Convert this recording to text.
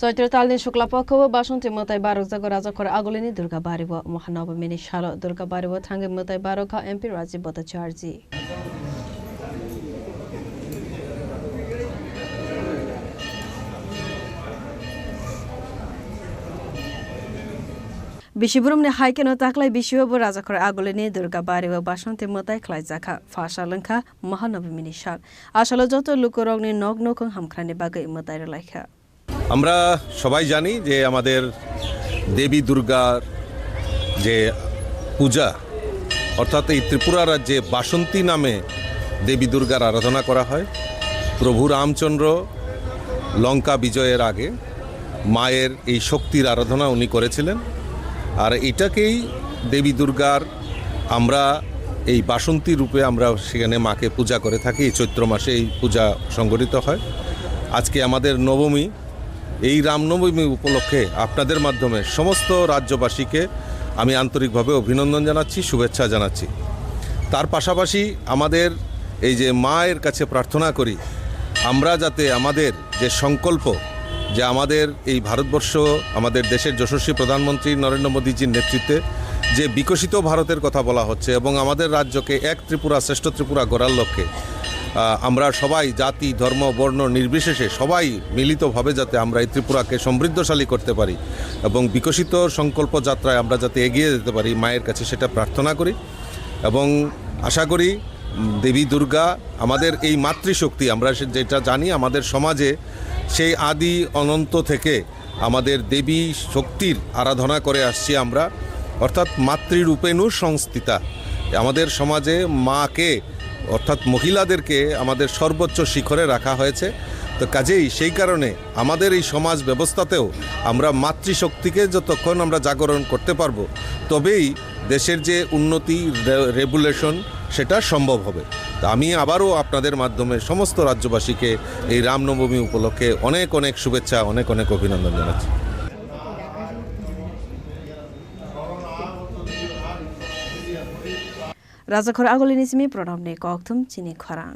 চৈত্র তালনি শুক্লাপক্ষ বাসন্তী মতাই বারক জাগ রাজাখর আগলিনী দুর্গা বাড়িব মহানবমিনী সাল দুর্গা বাড়িব থাঙ্গে মতাই বারকা এমপি রাজীব ভট্টাচার্য বিশিবরমনি হাইকেন তাকলাই বিশিবব রাজাখর আগলিনী দুর্গা বাড়িব বাসন্তী মতাই খ্লাই জাখা ফাশা লঙ্কা মহানবমিনী সাল আসলে যত লুকরংনি নগ নকং হামখ্রানি বাগৈ মতাই লাইখা আমরা সবাই জানি যে আমাদের দেবী দুর্গার যে পূজা অর্থাৎ এই ত্রিপুরা রাজ্যে বাসন্তী নামে দেবী দুর্গার আরাধনা করা হয়। প্রভু রামচন্দ্র লঙ্কা বিজয়ের আগে মায়ের এই শক্তির আরাধনা উনি করেছিলেন, আর এটাকেই দেবী দুর্গার আমরা এই বাসন্তী রূপে আমরা সেখানে মাকে পূজা করে থাকি। এই চৈত্র মাসে এই পূজা সংগঠিত হয়। আজকে আমাদের নবমী, এই রামনবমী উপলক্ষে আপনাদের মাধ্যমে সমস্ত রাজ্যবাসীকে আমি আন্তরিকভাবে অভিনন্দন জানাচ্ছি, শুভেচ্ছা জানাচ্ছি। তার পাশাপাশি আমাদের এই যে মায়ের কাছে প্রার্থনা করি আমরা যাতে আমাদের যে সংকল্প, যে আমাদের এই ভারতবর্ষ, আমাদের দেশের যশস্বী প্রধানমন্ত্রী নরেন্দ্র মোদীজির নেতৃত্বে যে বিকশিত ভারতের কথা বলা হচ্ছে এবং আমাদের রাজ্যকে এক ত্রিপুরা শ্রেষ্ঠ ত্রিপুরা গড়ার লক্ষ্যে আমরা সবাই জাতি ধর্ম বর্ণ নির্বিশেষে সবাই মিলিতভাবে যাতে আমরা এই ত্রিপুরাকে সমৃদ্ধশালী করতে পারি এবং বিকশিত সংকল্প যাত্রায় আমরা যাতে এগিয়ে যেতে পারি, মায়ের কাছে সেটা প্রার্থনা করি এবং আশা করি দেবী দুর্গা আমাদের এই মাতৃশক্তি, আমরা যেটা জানি আমাদের সমাজে সেই আদি অনন্ত থেকে আমাদের দেবী শক্তির আরাধনা করে আসছি আমরা, অর্থাৎ মাতৃরূপেণু সংস্থিতা। আমাদের সমাজে মাকে অর্থাৎ মহিলাদেরকে আমাদের সর্বোচ্চ শিখরে রাখা হয়েছে। তো কাজেই সেই কারণে আমাদের এই সমাজ ব্যবস্থাতেও আমরা মাতৃশক্তিকে যতক্ষণ আমরা জাগরণ করতে পারবো তবেই দেশের যে উন্নতি রেগুলেশন সেটা সম্ভব হবে। তো আমি আবারও আপনাদের মাধ্যমে সমস্ত রাজ্যবাসীকে এই রামনবমী উপলক্ষে অনেক অনেক শুভেচ্ছা, অনেক অনেক অভিনন্দন জানাচ্ছি। রাজাখর আগলিনী সিমি প্রণাম নে কক্তুম চিনি খরাং।